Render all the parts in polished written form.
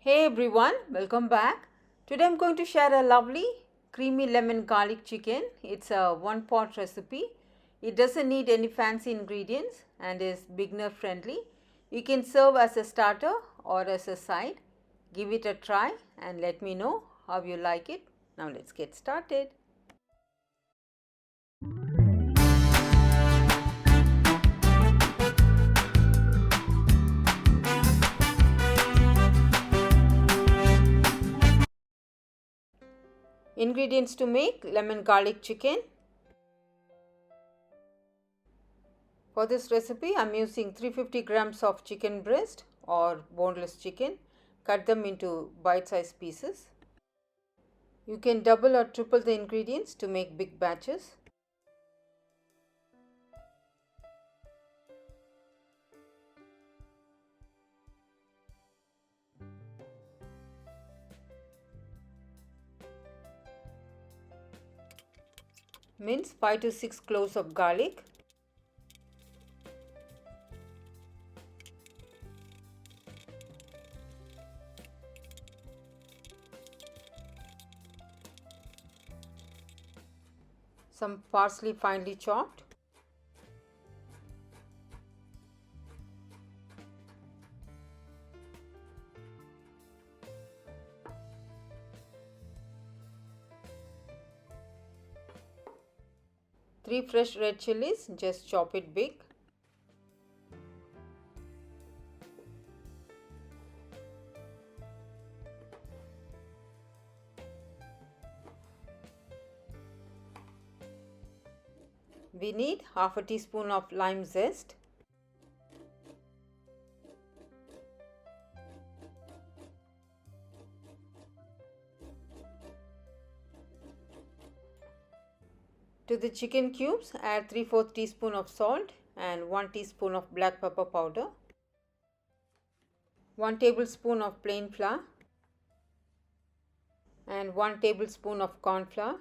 Hey everyone, welcome back. Today I'm going to share a lovely creamy lemon garlic chicken. It's a one pot recipe. It doesn't need any fancy ingredients and is beginner friendly. You can serve as a starter or as a side. Give it a try and let me know how you like it. Now let's get started. Ingredients to make lemon garlic chicken. For this recipe, I am using 350 grams of chicken breast or boneless chicken. Cut them into bite-sized pieces. You can double or triple the ingredients to make big batches. Mince 5 to 6 cloves of garlic. Some parsley finely chopped. Three fresh red chilies, just chop it big. We need half a teaspoon of lime zest. To the chicken cubes, add 3/4 teaspoon of salt and 1 teaspoon of black pepper powder. 1 tablespoon of plain flour and 1 tablespoon of corn flour.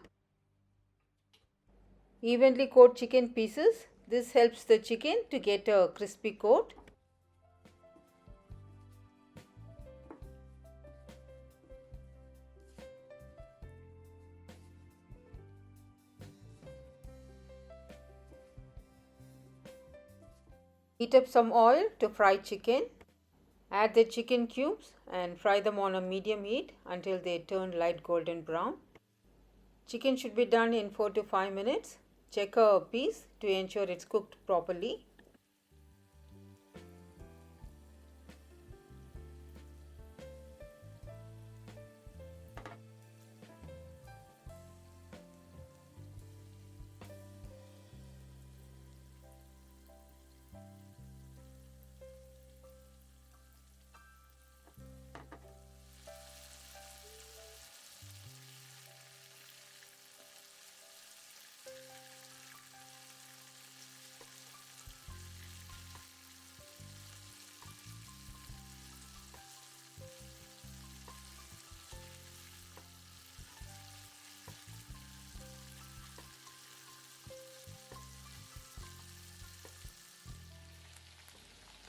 Evenly coat chicken pieces. This helps the chicken to get a crispy coat. Heat up some oil to fry chicken. Add the chicken cubes and fry them on a medium heat until they turn light golden brown. Chicken should be done in 4 to 5 minutes. Check a piece to ensure it's cooked properly.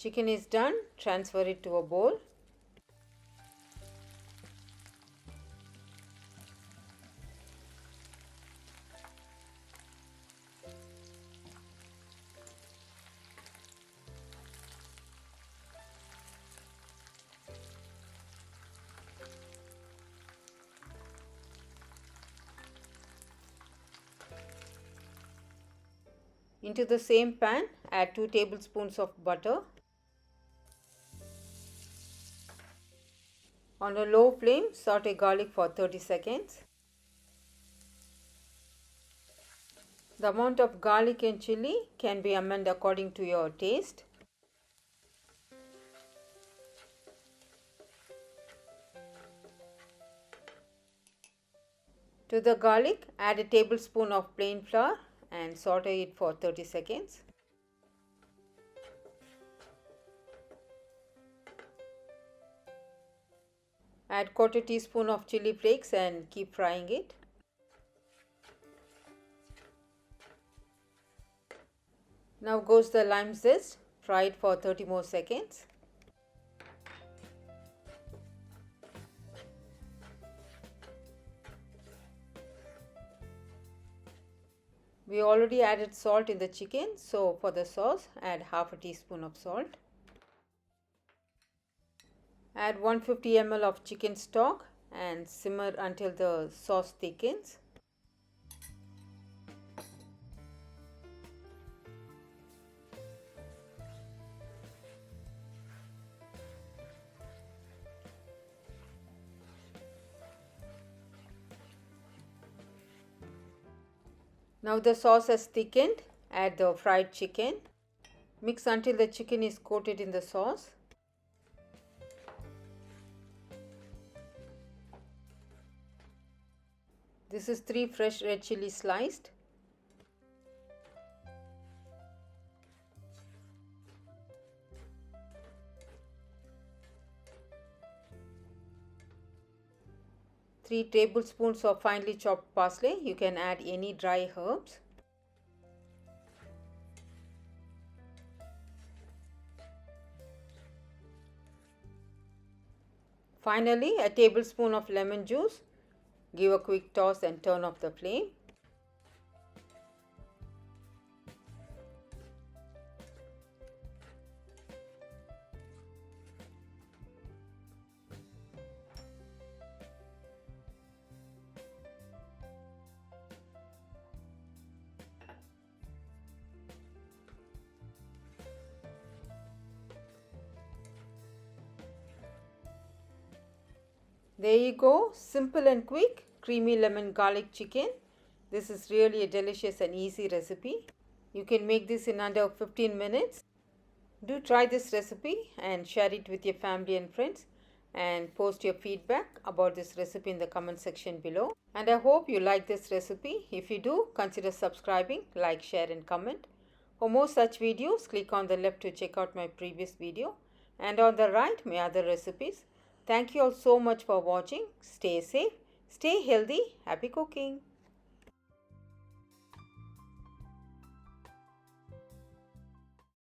Chicken is done. Transfer it to a bowl. Into the same pan, add 2 tablespoons of butter. On a low flame, saute garlic for 30 seconds. The amount of garlic and chili can be amended according to your taste. To the garlic, add a tablespoon of plain flour and saute it for 30 seconds. Add 1/4 teaspoon of chili flakes and keep frying it. Now goes the lime zest. Fry it for 30 more seconds. We already added salt in the chicken, so for the sauce, add half a teaspoon of salt. Add 150 ml of chicken stock and simmer until the sauce thickens. Now the sauce has thickened. Add the fried chicken. Mix until the chicken is coated in the sauce. This is 3 fresh red chili sliced. Three tablespoons of finely chopped parsley. You can add any dry herbs. Finally, a tablespoon of lemon juice. Give a quick toss and turn off the flame. There you go, simple and quick, creamy lemon garlic chicken. This is really a delicious and easy recipe. You can make this in under 15 minutes. Do try this recipe and share it with your family and friends, and post your feedback about this recipe in the comment section below. And I hope you like this recipe. If you do, consider subscribing, like, share and comment. For more such videos, click on the left to check out my previous video, and on the right my other recipes. Thank you all so much for watching. Stay safe, stay healthy, happy cooking.